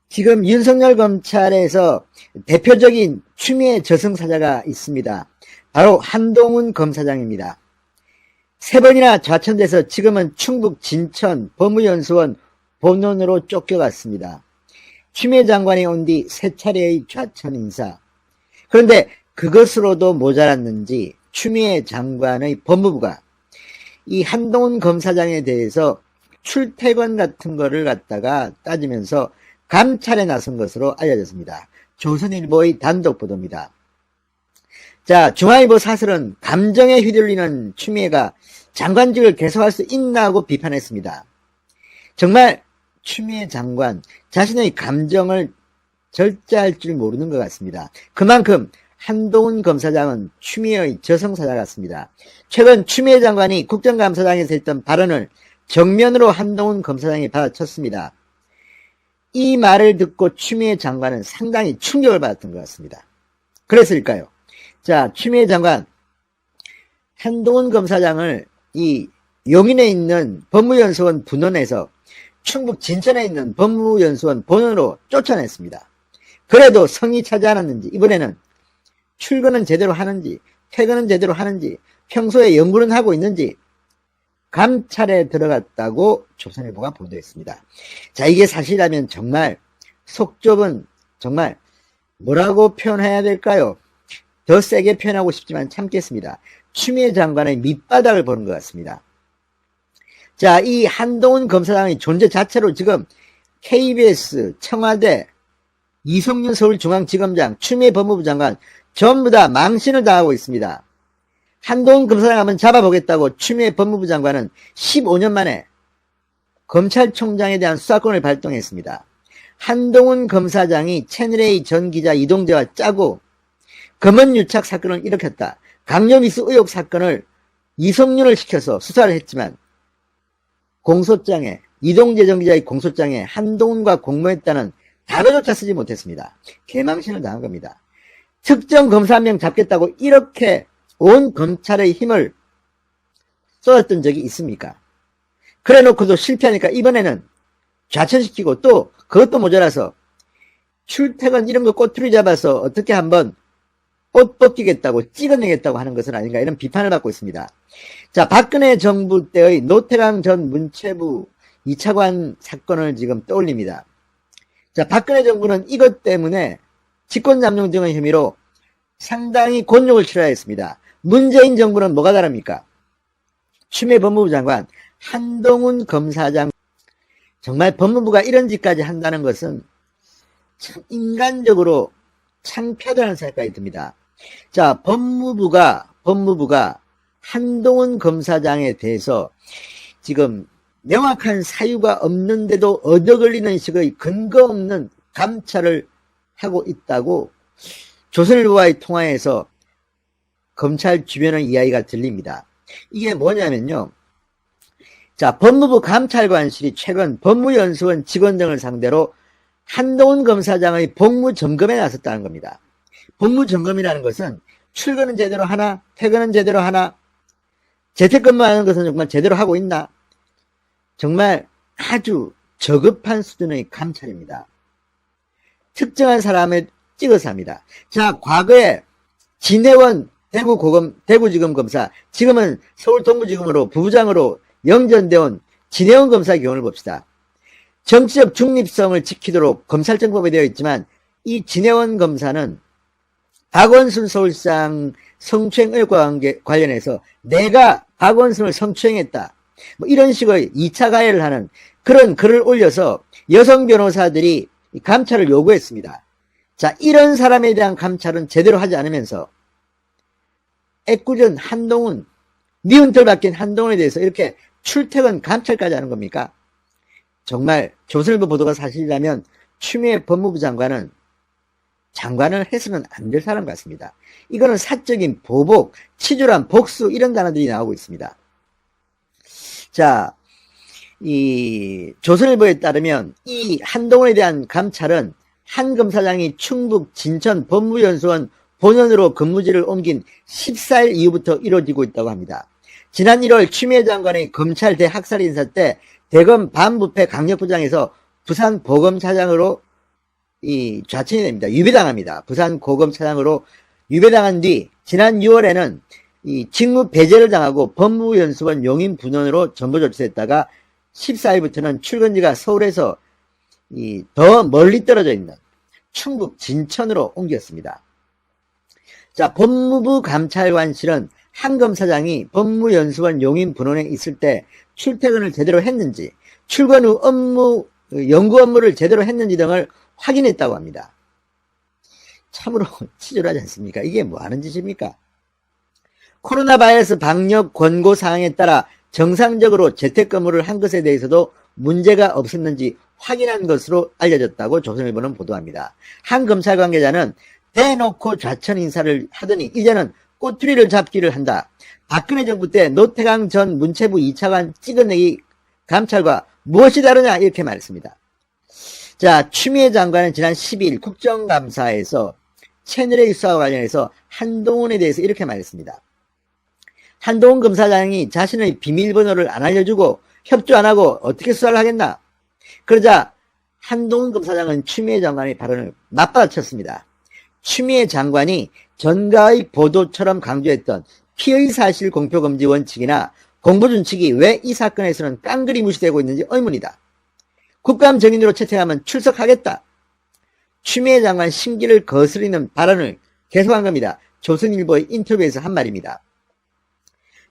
지금 윤석열 검찰에서 대표적인 추미애 저승사자가 있습니다. 바로 한동훈 검사장입니다. 3번이나 좌천돼서 지금은 충북 진천 법무연수원 본원으로 쫓겨갔습니다. 추미애 장관이 온 뒤 3차례의 좌천 인사. 그런데 그것으로도 모자랐는지 추미애 장관의 법무부가 이 한동훈 검사장에 대해서 출퇴근 같은 거를 갖다가 따지면서 감찰에 나선 것으로 알려졌습니다. 조선일보의 단독 보도입니다. 자, 중앙일보 사설은 감정에 휘둘리는 추미애가 장관직을 계속할 수 있나 하고 비판했습니다. 정말 추미애 장관 자신의 감정을 절제할 줄 모르는 것 같습니다. 그만큼 한동훈 검사장은 추미애의 저승사자 같습니다. 최근 추미애 장관이 국정감사장에서 했던 발언을 정면으로 한동훈 검사장이 받아쳤습니다. 이 말을 듣고 추미애 장관은 상당히 충격을 받았던 것 같습니다. 그랬을까요? 자, 추미애 장관, 한동훈 검사장을 이 용인에 있는 법무연수원 분원에서 충북 진천에 있는 법무연수원 본원으로 쫓아냈습니다. 그래도 성의 차지 않았는지 이번에는 출근은 제대로 하는지 퇴근은 제대로 하는지 평소에 연구는 하고 있는지 감찰에 들어갔다고 조선일보가 보도했습니다. 자, 이게 사실이라면 정말 속 좁은, 정말 뭐라고 표현해야 될까요? 더 세게 표현하고 싶지만 참겠습니다. 추미애 장관의 밑바닥을 보는 것 같습니다. 자, 이 한동훈 검사장의 존재 자체로 지금 KBS, 청와대, 이성윤 서울중앙지검장, 추미애 법무부 장관 전부 다 망신을 당하고 있습니다. 한동훈 검사장 한번 잡아보겠다고 추미애 법무부 장관은 15년 만에 검찰총장에 대한 수사권을 발동했습니다. 한동훈 검사장이 채널A 전 기자 이동재와 짜고 검언유착 사건을 일으켰다. 강요미수 의혹 사건을 이성윤을 시켜서 수사를 했지만 공소장에, 이동재 전 기자의 공소장에 한동훈과 공모했다는 단어조차 쓰지 못했습니다. 개망신을 당한 겁니다. 특정 검사 한 명 잡겠다고 이렇게 온 검찰의 힘을 쏟았던 적이 있습니까? 그래 놓고도 실패하니까 이번에는 좌천시키고 또 그것도 모자라서 출퇴근 이런 거 꼬투리 잡아서 어떻게 한번 옷 벗기겠다고 찍어내겠다고 하는 것은 아닌가 이런 비판을 받고 있습니다. 자, 박근혜 정부 때의 노태강 전 문체부 2차관 사건을 지금 떠올립니다. 자, 박근혜 정부는 이것 때문에 직권남용 등의 혐의로 상당히 곤욕을 치러야 했습니다. 문재인 정부는 뭐가 다릅니까? 추미애 법무부 장관, 한동훈 검사장, 정말 법무부가 이런 짓까지 한다는 것은 참 인간적으로 창피하다는 생각이 듭니다. 자, 법무부가 한동훈 검사장에 대해서 지금 명확한 사유가 없는데도 얻어걸리는 식의 근거 없는 감찰을 하고 있다고 조선일보와의 통화에서 검찰 주변의 이야기가 들립니다. 이게 뭐냐면요. 자, 법무부 감찰관실이 최근 법무연수원 직원 등을 상대로 한동훈 검사장의 복무점검에 나섰다는 겁니다. 복무점검이라는 것은 출근은 제대로 하나, 퇴근은 제대로 하나, 재택근무하는 것은 정말 제대로 하고 있나? 정말 아주 저급한 수준의 감찰입니다. 특정한 사람을 찍어서 합니다. 자, 과거에 진해원 대구지검 검사, 지금은 서울동부지검으로 부부장으로 영전되어 온 진해원 검사의 경우를 봅시다. 정치적 중립성을 지키도록 검찰청법에 되어 있지만 이 진해원 검사는 박원순 서울시장 성추행 의혹과 관련해서 내가 박원순을 성추행했다, 뭐 이런 식의 2차 가해를 하는 그런 글을 올려서 여성 변호사들이 감찰을 요구했습니다. 자, 이런 사람에 대한 감찰은 제대로 하지 않으면서 애꿎은 한동훈, 미운털 박힌 한동훈에 대해서 이렇게 출퇴근 감찰까지 하는 겁니까? 정말 조선일보 보도가 사실이라면 추미애 법무부 장관은 장관을 해서는 안 될 사람 같습니다. 이거는 사적인 보복, 치졸한 복수 이런 단어들이 나오고 있습니다. 자, 이 조선일보에 따르면 이 한동훈에 대한 감찰은 한 검사장이 충북 진천 법무연수원 본원으로 근무지를 옮긴 14일 이후부터 이루어지고 있다고 합니다. 지난 1월 추미애 장관의 검찰 대학살 인사 때 대검 반부패 강력부장에서 부산 보검차장으로 이 좌천이 됩니다. 유배당합니다. 부산 고검차장으로 유배당한 뒤 지난 6월에는 이 직무 배제를 당하고 법무연수원 용인 분원으로 전보 조치됐다가 14일부터는 출근지가 서울에서 더 멀리 떨어져 있는 충북 진천으로 옮겼습니다. 자, 법무부 감찰관실은 한 검사장이 법무연수원 용인 분원에 있을 때 출퇴근을 제대로 했는지, 출근 후 연구 업무를 제대로 했는지 등을 확인했다고 합니다. 참으로 치졸하지 않습니까? 이게 뭐 하는 짓입니까? 코로나 바이러스 방역 권고 사항에 따라 정상적으로 재택근무를 한 것에 대해서도 문제가 없었는지 확인한 것으로 알려졌다고 조선일보는 보도합니다. 한 검찰 관계자는 대놓고 좌천 인사를 하더니 이제는 꼬투리를 잡기를 한다. 박근혜 정부 때 노태강 전 문체부 2차관 찍어내기 감찰과 무엇이 다르냐 이렇게 말했습니다. 자, 추미애 장관은 지난 12일 국정감사에서 채널A 수사와 관련해서 한동훈에 대해서 이렇게 말했습니다. 한동훈 검사장이 자신의 비밀번호를 안 알려주고 협조 안 하고 어떻게 수사를 하겠나? 그러자 한동훈 검사장은 추미애 장관의 발언을 맞받아쳤습니다. 추미애 장관이 전가의 보도처럼 강조했던 피의 사실 공표 금지 원칙이나 공보 준칙이 왜 이 사건에서는 깡그리 무시되고 있는지 의문이다. 국감 정인으로 채택하면 출석하겠다. 추미애 장관 심기를 거스리는 발언을 계속한 겁니다. 조선일보의 인터뷰에서 한 말입니다.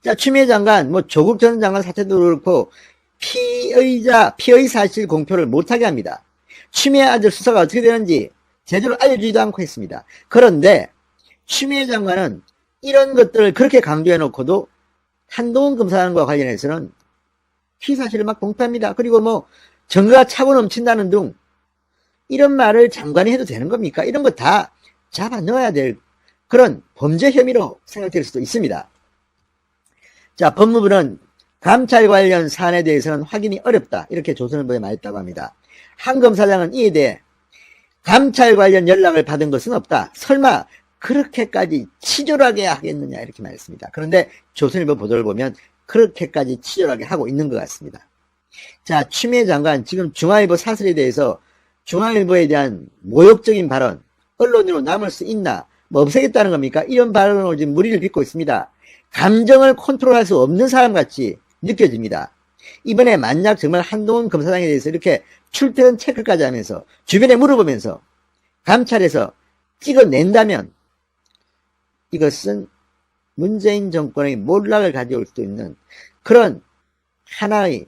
자, 추미애 장관, 조국 전 장관 사태도 그렇고 피의 사실 공표를 못하게 합니다. 추미애 아들 수사가 어떻게 되는지 제대로 알려주지도 않고 했습니다. 그런데 추미애 장관은 이런 것들을 그렇게 강조해놓고도 한동훈 검사장과 관련해서는 피사실을 막 공표합니다. 그리고 증거가 차고 넘친다는 등 이런 말을 장관이 해도 되는 겁니까? 이런 거 다 잡아 넣어야 될 그런 범죄 혐의로 생각될 수도 있습니다. 자, 법무부는 감찰 관련 사안에 대해서는 확인이 어렵다. 이렇게 조선일보에 말했다고 합니다. 한 검사장은 이에 대해 감찰 관련 연락을 받은 것은 없다. 설마 그렇게까지 치졸하게 하겠느냐 이렇게 말했습니다. 그런데 조선일보 보도를 보면 그렇게까지 치졸하게 하고 있는 것 같습니다. 자, 추미애 장관 지금 중앙일보 사설에 대해서 중앙일보에 대한 모욕적인 발언, 언론으로 남을 수 있나, 없애겠다는 겁니까? 이런 발언으로 지금 무리를 빚고 있습니다. 감정을 컨트롤할 수 없는 사람같이 느껴집니다. 이번에 만약 정말 한동훈 검사장에 대해서 이렇게 출퇴근 체크까지 하면서 주변에 물어보면서 감찰해서 찍어낸다면 이것은 문재인 정권의 몰락을 가져올 수도 있는 그런 하나의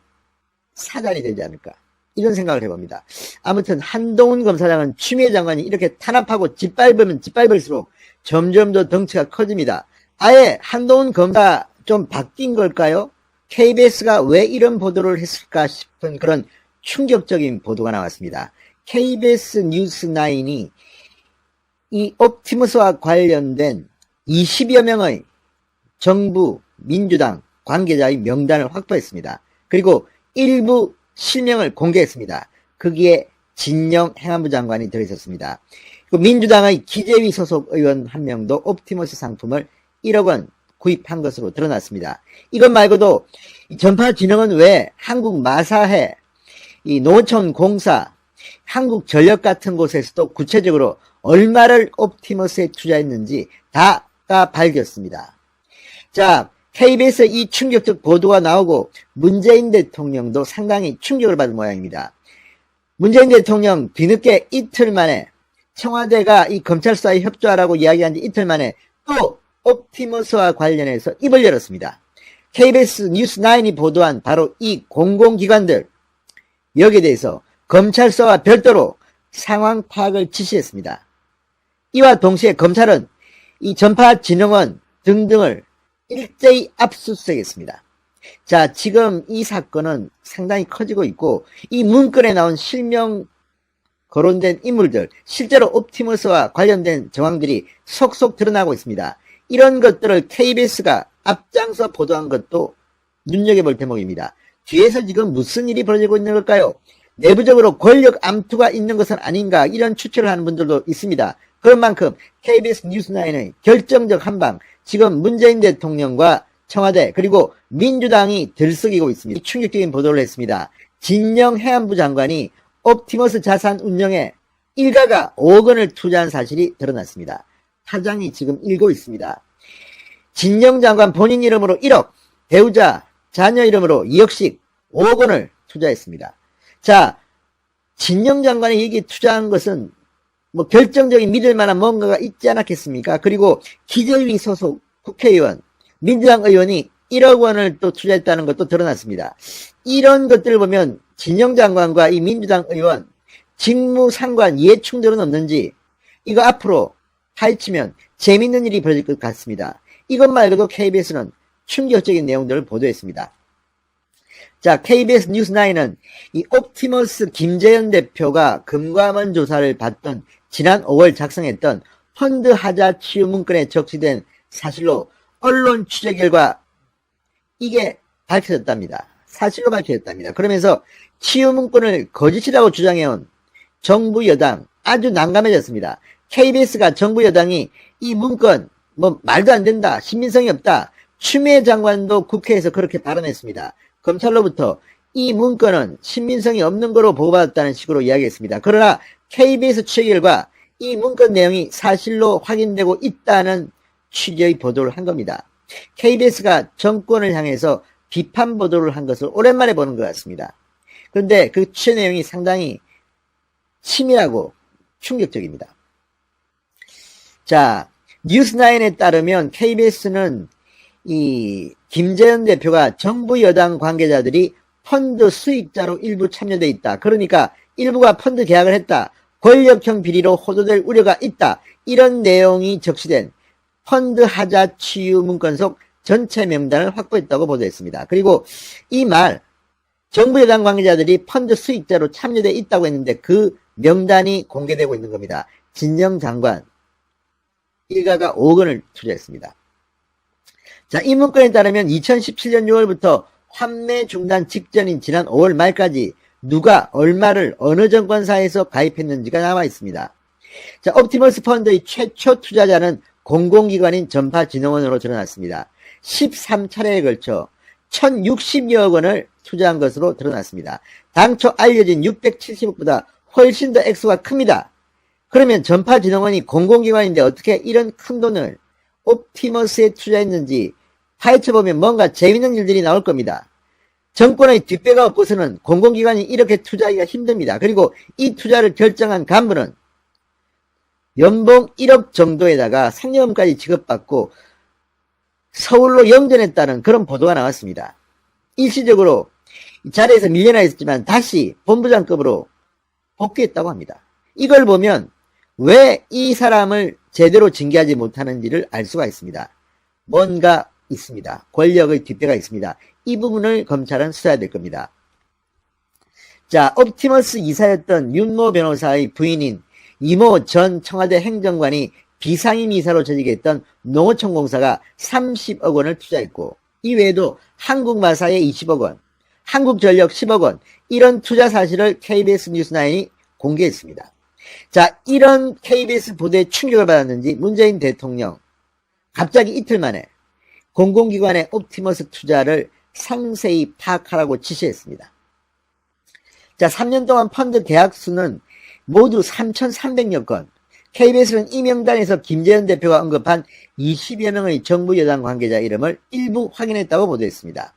사단이 되지 않을까 이런 생각을 해봅니다. 아무튼 한동훈 검사장은 추미애 장관이 이렇게 탄압하고 짓밟으면 짓밟을수록 점점 더 덩치가 커집니다. 아예 한동훈 검사 좀 바뀐 걸까요? KBS가 왜 이런 보도를 했을까 싶은 그런 충격적인 보도가 나왔습니다. KBS 뉴스9이 이 옵티머스와 관련된 20여 명의 정부, 민주당 관계자의 명단을 확보했습니다. 그리고 일부 실명을 공개했습니다. 거기에 진영 행안부 장관이 들어있었습니다. 민주당의 기재위 소속 의원 한 명도 옵티머스 상품을 1억 원 구입한 것으로 드러났습니다. 이것 말고도 전파진흥은 왜 한국 마사회, 이 농어촌공사, 한국전력 같은 곳에서도 구체적으로 얼마를 옵티머스에 투자했는지 다가 밝혔습니다. 자, KBS 이 충격적 보도가 나오고 문재인 대통령도 상당히 충격을 받은 모양입니다. 문재인 대통령 뒤늦게 이틀 만에 청와대가 이 검찰 수사에 협조하라고 이야기한 지 이틀 만에 또 옵티머스와 관련해서 입을 열었습니다. KBS 뉴스9이 보도한 바로 이 공공기관들 여기에 대해서 검찰 수사와 별도로 상황 파악을 지시했습니다. 이와 동시에 검찰은 이 전파진흥원 등등을 일제히 압수수색했습니다. 자, 지금 이 사건은 상당히 커지고 있고 이 문건에 나온 실명 거론된 인물들 실제로 옵티머스와 관련된 정황들이 속속 드러나고 있습니다. 이런 것들을 KBS가 앞장서 보도한 것도 눈여겨볼 대목입니다. 뒤에서 지금 무슨 일이 벌어지고 있는 걸까요? 내부적으로 권력 암투가 있는 것은 아닌가 이런 추측을 하는 분들도 있습니다. 그런 만큼 KBS 뉴스9의 결정적 한방 지금 문재인 대통령과 청와대 그리고 민주당이 들썩이고 있습니다. 충격적인 보도를 했습니다. 진영 행안부 장관이 옵티머스 자산 운영에 일가가 5억 원을 투자한 사실이 드러났습니다. 파장이 지금 일고 있습니다. 진영 장관 본인 이름으로 1억, 배우자, 자녀 이름으로 2억씩 5억 원을 투자했습니다. 자, 진영 장관이 여기 투자한 것은 뭐 결정적인 믿을 만한 뭔가가 있지 않았겠습니까? 그리고 기재위 소속 국회의원, 민주당 의원이 1억 원을 또 투자했다는 것도 드러났습니다. 이런 것들을 보면 진영 장관과 이 민주당 의원 직무 상관 이해 충돌은 없는지 이거 앞으로 파헤치면 재밌는 일이 벌어질 것 같습니다. 이것 말고도 KBS는 충격적인 내용들을 보도했습니다. 자, KBS 뉴스9은 이 옵티머스 김재현 대표가 금감원 조사를 받던 지난 5월 작성했던 펀드 하자 치유 문건에 적시된 사실로 언론 취재 결과 이게 밝혀졌답니다. 사실로 밝혀졌답니다. 그러면서 치유 문건을 거짓이라고 주장해온 정부 여당 아주 난감해졌습니다. KBS가 정부 여당이 이 문건 뭐 말도 안 된다, 신빙성이 없다, 추미애 장관도 국회에서 그렇게 발언했습니다. 검찰로부터 이 문건은 신빙성이 없는 거로 보고받았다는 식으로 이야기했습니다. 그러나 KBS 취재 결과 이 문건 내용이 사실로 확인되고 있다는 취재의 보도를 한 겁니다. KBS가 정권을 향해서 비판 보도를 한 것을 오랜만에 보는 것 같습니다. 그런데 그 취재 내용이 상당히 치밀하고 충격적입니다. 자, 뉴스9에 따르면 KBS는 이 김재현 대표가 정부 여당 관계자들이 펀드 수익자로 일부 참여돼 있다. 그러니까 일부가 펀드 계약을 했다. 권력형 비리로 호도될 우려가 있다. 이런 내용이 적시된 펀드 하자 치유 문건 속 전체 명단을 확보했다고 보도했습니다. 그리고 이 말 정부 여당 관계자들이 펀드 수익자로 참여돼 있다고 했는데 그 명단이 공개되고 있는 겁니다. 진영 장관 일가가 5억 원을 투자했습니다. 자, 이 문건에 따르면 2017년 6월부터 환매 중단 직전인 지난 5월 말까지 누가 얼마를 어느 정권사에서 가입했는지가 나와 있습니다. 자, 옵티머스 펀드의 최초 투자자는 공공기관인 전파진흥원으로 드러났습니다. 13차례에 걸쳐 1060여억 원을 투자한 것으로 드러났습니다. 당초 알려진 670억보다 훨씬 더 액수가 큽니다. 그러면 전파진흥원이 공공기관인데 어떻게 이런 큰 돈을 옵티머스에 투자했는지 파헤쳐보면 뭔가 재밌는 일들이 나올 겁니다. 정권의 뒷배가 없고서는 공공기관이 이렇게 투자하기가 힘듭니다. 그리고 이 투자를 결정한 간부는 연봉 1억 정도에다가 상여금까지 지급받고 서울로 영전했다는 그런 보도가 나왔습니다. 일시적으로 자리에서 밀려나 있었지만 다시 본부장급으로 복귀했다고 합니다. 이걸 보면 왜 이 사람을 제대로 징계하지 못하는지를 알 수가 있습니다. 뭔가 있습니다. 권력의 뒷배가 있습니다. 이 부분을 검찰은 수사해야 될 겁니다. 자, 옵티머스 이사였던 윤모 변호사의 부인인 이모 전 청와대 행정관이 비상임 이사로 재직에 했던 농어촌공사가 30억 원을 투자했고 이 외에도 한국마사에 20억 원, 한국전력 10억 원 이런 투자 사실을 KBS 뉴스9이 공개했습니다. 자, 이런 KBS 보도에 충격을 받았는지 문재인 대통령 갑자기 이틀 만에 공공기관의 옵티머스 투자를 상세히 파악하라고 지시했습니다. 자, 3년 동안 펀드 계약수는 모두 3,300여 건. KBS는 이 명단에서 김재현 대표가 언급한 20여 명의 정부 여당 관계자 이름을 일부 확인했다고 보도했습니다.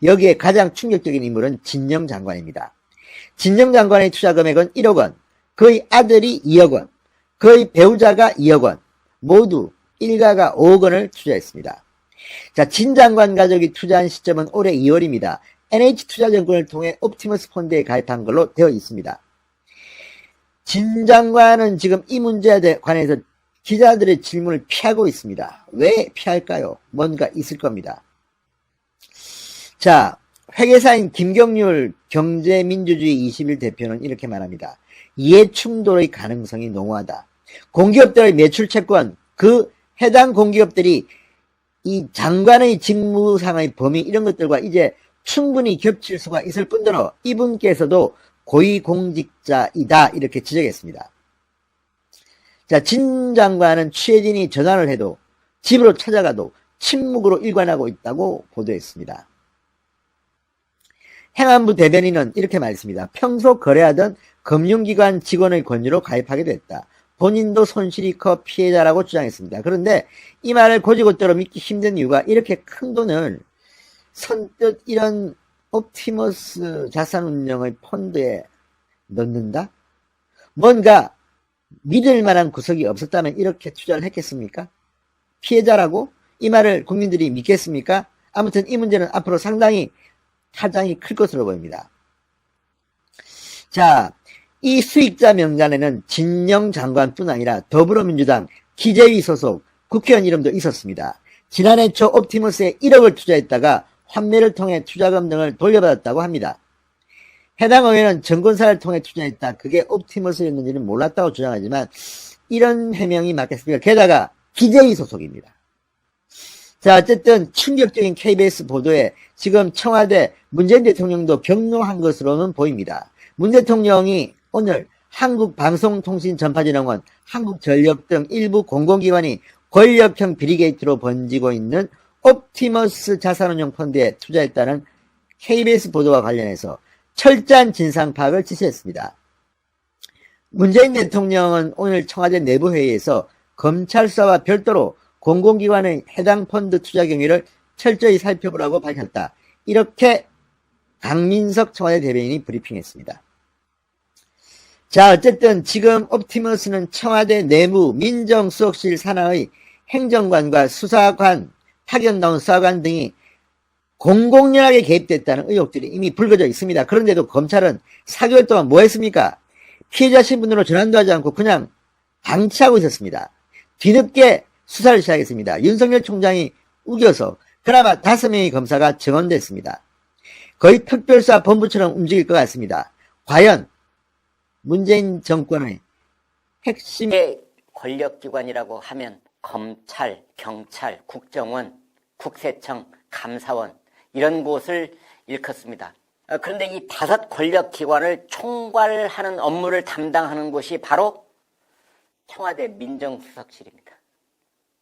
여기에 가장 충격적인 인물은 진영 장관입니다. 진영 장관의 투자 금액은 1억 원, 그의 아들이 2억 원, 그의 배우자가 2억 원, 모두 일가가 5억 원을 투자했습니다. 자, 진 장관 가족이 투자한 시점은 올해 2월입니다. NH투자증권을 통해 옵티머스 펀드에 가입한 걸로 되어 있습니다. 진 장관은 지금 이 문제에 관해서 기자들의 질문을 피하고 있습니다. 왜 피할까요? 뭔가 있을 겁니다. 자, 회계사인 김경률 경제민주주의 21 대표는 이렇게 말합니다. 이해충돌의 가능성이 농후하다. 공기업들의 매출 채권, 그 해당 공기업들이 이 장관의 직무상의 범위 이런 것들과 이제 충분히 겹칠 수가 있을 뿐더러 이분께서도 고위공직자이다 이렇게 지적했습니다. 자, 진 장관은 취재진이 전화를 해도 집으로 찾아가도 침묵으로 일관하고 있다고 보도했습니다. 행안부 대변인은 이렇게 말했습니다. 평소 거래하던 금융기관 직원의 권유로 가입하게 됐다. 본인도 손실이 커 피해자라고 주장했습니다. 그런데 이 말을 곧이곧대로 믿기 힘든 이유가 이렇게 큰 돈을 선뜻 이런 옵티머스 자산운용의 펀드에 넣는다? 뭔가 믿을 만한 구석이 없었다면 이렇게 투자를 했겠습니까? 피해자라고? 이 말을 국민들이 믿겠습니까? 아무튼 이 문제는 앞으로 상당히 타장이 클 것으로 보입니다. 자, 이 수익자 명단에는 진영 장관뿐 아니라 더불어민주당 기재위 소속 국회의원 이름도 있었습니다. 지난해 초 옵티머스에 1억을 투자했다가 환매를 통해 투자금 등을 돌려받았다고 합니다. 해당 의원은 증권사를 통해 투자했다. 그게 옵티머스였는지는 몰랐다고 주장하지만 이런 해명이 맞겠습니까? 게다가 기재위 소속입니다. 자, 어쨌든 충격적인 KBS 보도에 지금 청와대 문재인 대통령도 격노한 것으로는 보입니다. 문 대통령이 오늘 한국방송통신전파진흥원, 한국전력 등 일부 공공기관이 권력형 비리게이트로 번지고 있는 옵티머스 자산운용 펀드에 투자했다는 KBS 보도와 관련해서 철저한 진상 파악을 지시했습니다. 문재인 대통령은 오늘 청와대 내부회의에서 검찰 수사와 별도로 공공기관의 해당 펀드 투자 경위를 철저히 살펴보라고 밝혔다. 이렇게 강민석 청와대 대변인이 브리핑했습니다. 자, 어쨌든 지금 옵티머스는 청와대 내무 민정수석실 산하의 행정관과 수사관, 파견 나온 수사관 등이 공공연하게 개입됐다는 의혹들이 이미 불거져 있습니다. 그런데도 검찰은 4개월 동안 뭐 했습니까? 피해자 신분으로 전환도 하지 않고 그냥 방치하고 있었습니다. 뒤늦게 수사를 시작했습니다. 윤석열 총장이 우겨서 그나마 5명의 검사가 증언됐습니다. 거의 특별수사 본부처럼 움직일 것 같습니다. 과연 문재인 정권의 핵심의 권력기관이라고 하면 검찰, 경찰, 국정원, 국세청, 감사원 이런 곳을 일컫습니다. 그런데 이 5 권력기관을 총괄하는 업무를 담당하는 곳이 바로 청와대 민정수석실입니다.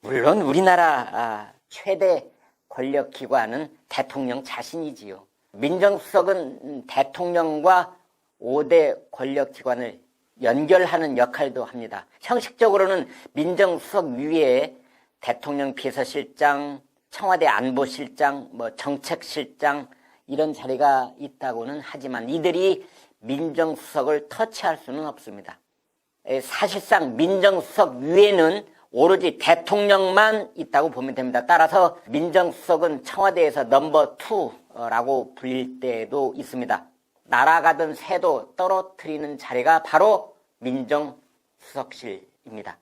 물론 우리나라 최대 권력기관은 대통령 자신이지요. 민정수석은 대통령과 5대 권력기관을 연결하는 역할도 합니다. 형식적으로는 민정수석 위에 대통령 비서실장, 청와대 안보실장, 정책실장 이런 자리가 있다고는 하지만 이들이 민정수석을 터치할 수는 없습니다. 사실상 민정수석 위에는 오로지 대통령만 있다고 보면 됩니다. 따라서 민정수석은 청와대에서 넘버 2라고 불릴 때도 있습니다. 날아가던 새도 떨어뜨리는 자리가 바로 민정수석실입니다.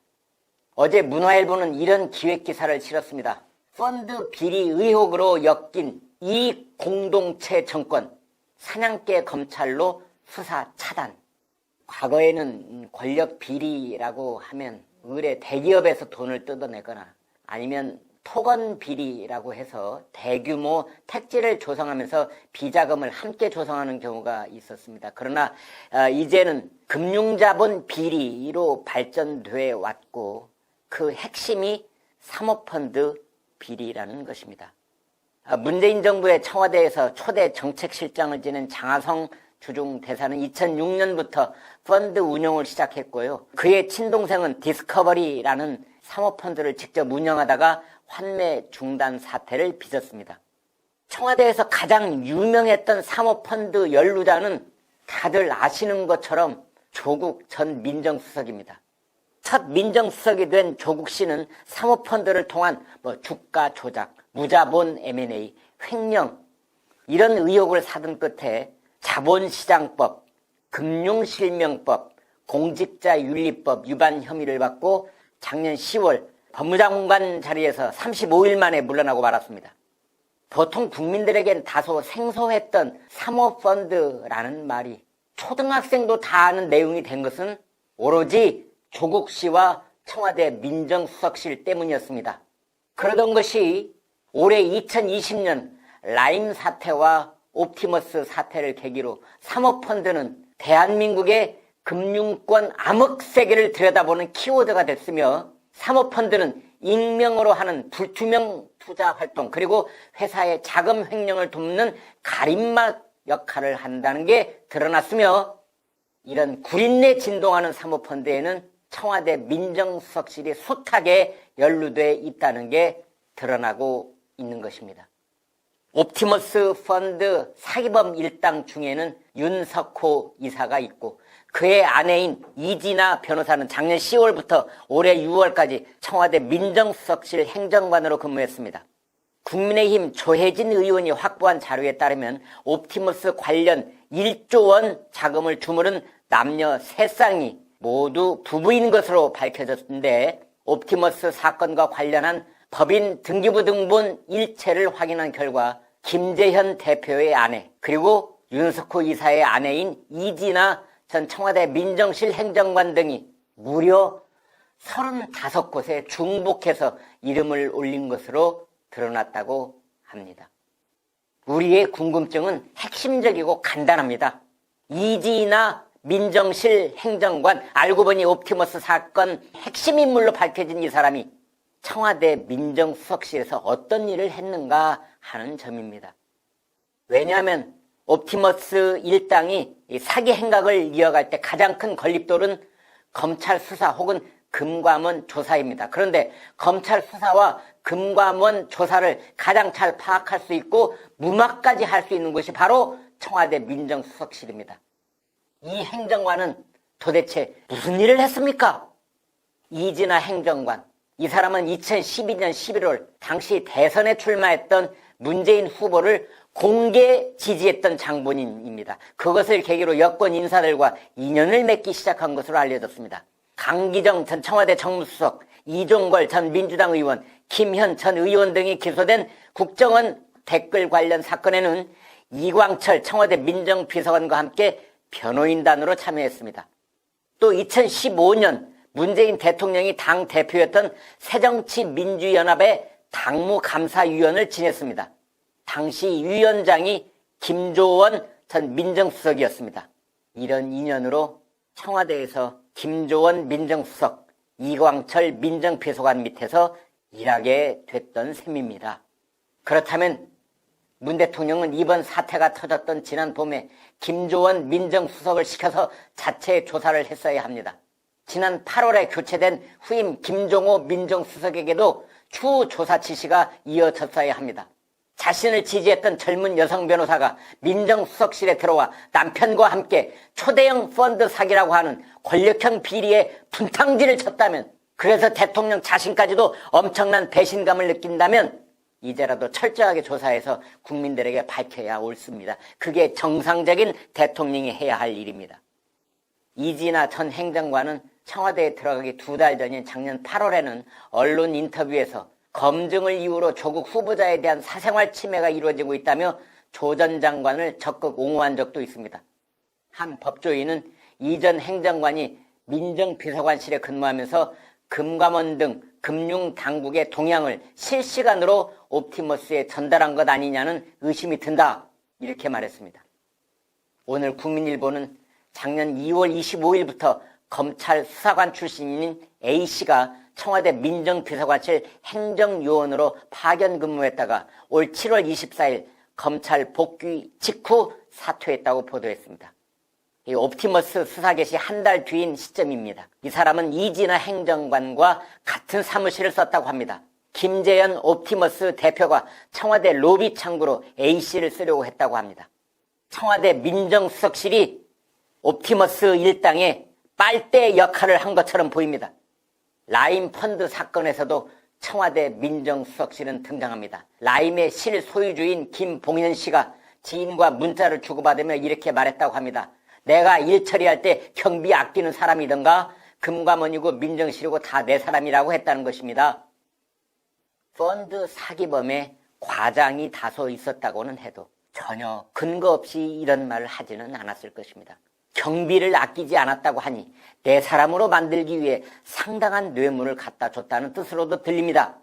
어제 문화일보는 이런 기획기사를 실었습니다. 펀드 비리 의혹으로 엮인 이 공동체 정권, 사냥개 검찰로 수사 차단. 과거에는 권력 비리라고 하면 의뢰 대기업에서 돈을 뜯어내거나 아니면 토건 비리라고 해서 대규모 택지를 조성하면서 비자금을 함께 조성하는 경우가 있었습니다. 그러나 이제는 금융자본 비리로 발전돼 왔고 그 핵심이 사모펀드 비리라는 것입니다. 문재인 정부의 청와대에서 초대 정책실장을 지낸 장하성 주중대사는 2006년부터 펀드 운용을 시작했고요. 그의 친동생은 디스커버리라는 사모펀드를 직접 운영하다가 환매 중단 사태를 빚었습니다. 청와대에서 가장 유명했던 사모펀드 연루자는 다들 아시는 것처럼 조국 전 민정수석입니다. 첫 민정수석이 된 조국 씨는 사모펀드를 통한 주가 조작, 무자본 M&A, 횡령 이런 의혹을 사든 끝에 자본시장법, 금융실명법, 공직자윤리법 위반 혐의를 받고 작년 10월 법무장관 자리에서 35일 만에 물러나고 말았습니다. 보통 국민들에겐 다소 생소했던 사모펀드라는 말이 초등학생도 다 아는 내용이 된 것은 오로지 조국 씨와 청와대 민정수석실 때문이었습니다. 그러던 것이 올해 2020년 라임 사태와 옵티머스 사태를 계기로 사모펀드는 대한민국의 금융권 암흑세계를 들여다보는 키워드가 됐으며 사모펀드는 익명으로 하는 불투명 투자 활동 그리고 회사의 자금 횡령을 돕는 가림막 역할을 한다는 게 드러났으며, 이런 구린내 진동하는 사모펀드에는 청와대 민정수석실이 숱하게 연루돼 있다는 게 드러나고 있는 것입니다. 옵티머스 펀드 사기범 일당 중에는 윤석호 이사가 있고, 그의 아내인 이진아 변호사는 작년 10월부터 올해 6월까지 청와대 민정수석실 행정관으로 근무했습니다. 국민의힘 조혜진 의원이 확보한 자료에 따르면 옵티머스 관련 1조 원 자금을 주무른 남녀 3쌍이 모두 부부인 것으로 밝혀졌는데, 옵티머스 사건과 관련한 법인 등기부 등본 일체를 확인한 결과 김재현 대표의 아내, 그리고 윤석호 이사의 아내인 이진아 전 청와대 민정실 행정관 등이 무려 35곳에 중복해서 이름을 올린 것으로 드러났다고 합니다. 우리의 궁금증은 핵심적이고 간단합니다. 이진아 민정실 행정관, 알고 보니 옵티머스 사건 핵심 인물로 밝혀진 이 사람이 청와대 민정수석실에서 어떤 일을 했는가 하는 점입니다. 왜냐하면 옵티머스 일당이 사기 행각을 이어갈 때 가장 큰 걸림돌은 검찰 수사 혹은 금감원 조사입니다. 그런데 검찰 수사와 금감원 조사를 가장 잘 파악할 수 있고 무마까지 할 수 있는 곳이 바로 청와대 민정수석실입니다. 이 행정관은 도대체 무슨 일을 했습니까? 이진아 행정관, 이 사람은 2012년 11월 당시 대선에 출마했던 문재인 후보를 공개 지지했던 장본인입니다. 그것을 계기로 여권 인사들과 인연을 맺기 시작한 것으로 알려졌습니다. 강기정 전 청와대 정무수석, 이종걸 전 민주당 의원, 김현 전 의원 등이 기소된 국정원 댓글 관련 사건에는 이광철 청와대 민정비서관과 함께 변호인단으로 참여했습니다. 또 2015년 문재인 대통령이 당 대표였던 새정치민주연합의 당무감사위원을 지냈습니다. 당시 위원장이 김조원 전 민정수석이었습니다. 이런 인연으로 청와대에서 김조원 민정수석, 이광철 민정비서관 밑에서 일하게 됐던 셈입니다. 그렇다면 문 대통령은 이번 사태가 터졌던 지난 봄에 김조원 민정수석을 시켜서 자체 조사를 했어야 합니다. 지난 8월에 교체된 후임 김종호 민정수석에게도 추후 조사 지시가 이어졌어야 합니다. 자신을 지지했던 젊은 여성 변호사가 민정수석실에 들어와 남편과 함께 초대형 펀드 사기라고 하는 권력형 비리에 분탕질을 쳤다면, 그래서 대통령 자신까지도 엄청난 배신감을 느낀다면 이제라도 철저하게 조사해서 국민들에게 밝혀야 옳습니다. 그게 정상적인 대통령이 해야 할 일입니다. 이진아 전 행정관은 청와대에 들어가기 2달 전인 작년 8월에는 언론 인터뷰에서 검증을 이유로 조국 후보자에 대한 사생활 침해가 이루어지고 있다며 조 전 장관을 적극 옹호한 적도 있습니다. 한 법조인은 이 전 행정관이 민정비서관실에 근무하면서 금감원 등 금융당국의 동향을 실시간으로 옵티머스에 전달한 것 아니냐는 의심이 든다, 이렇게 말했습니다. 오늘 국민일보는 작년 2월 25일부터 검찰 수사관 출신인 A씨가 청와대 민정비서관실 행정요원으로 파견 근무했다가 올 7월 24일 검찰 복귀 직후 사퇴했다고 보도했습니다. 이 옵티머스 수사 개시 한 달 뒤인 시점입니다. 이 사람은 이진아 행정관과 같은 사무실을 썼다고 합니다. 김재현 옵티머스 대표가 청와대 로비 창구로 A씨를 쓰려고 했다고 합니다. 청와대 민정수석실이 옵티머스 일당의 빨대 역할을 한 것처럼 보입니다. 라임 펀드 사건에서도 청와대 민정수석실은 등장합니다. 라임의 실소유주인 김봉현 씨가 지인과 문자를 주고받으며 이렇게 말했다고 합니다. 내가 일 처리할 때 경비 아끼는 사람이던가 금감원이고 민정실이고 다 내 사람이라고 했다는 것입니다. 펀드 사기범의 과장이 다소 있었다고는 해도 전혀 근거 없이 이런 말을 하지는 않았을 것입니다. 경비를 아끼지 않았다고 하니 내 사람으로 만들기 위해 상당한 뇌물을 갖다 줬다는 뜻으로도 들립니다.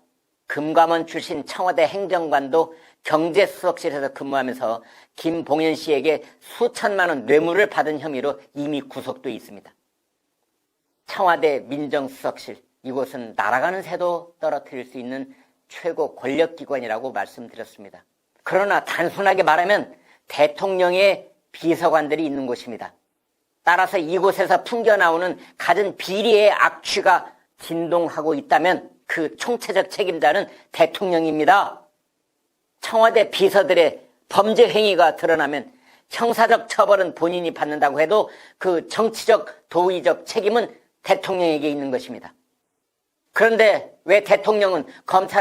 금감원 출신 청와대 행정관도 경제수석실에서 근무하면서 김봉현 씨에게 수천만 원 뇌물을 받은 혐의로 이미 구속돼 있습니다. 청와대 민정수석실, 이곳은 날아가는 새도 떨어뜨릴 수 있는 최고 권력기관이라고 말씀드렸습니다. 그러나 단순하게 말하면 대통령의 비서관들이 있는 곳입니다. 따라서 이곳에서 풍겨나오는 갖은 비리의 악취가 진동하고 있다면 그 총체적 책임자는 대통령입니다. 청와대 비서들의 범죄 행위가 드러나면 형사적 처벌은 본인이 받는다고 해도 그 정치적, 도의적 책임은 대통령에게 있는 것입니다. 그런데 왜 대통령은 검찰을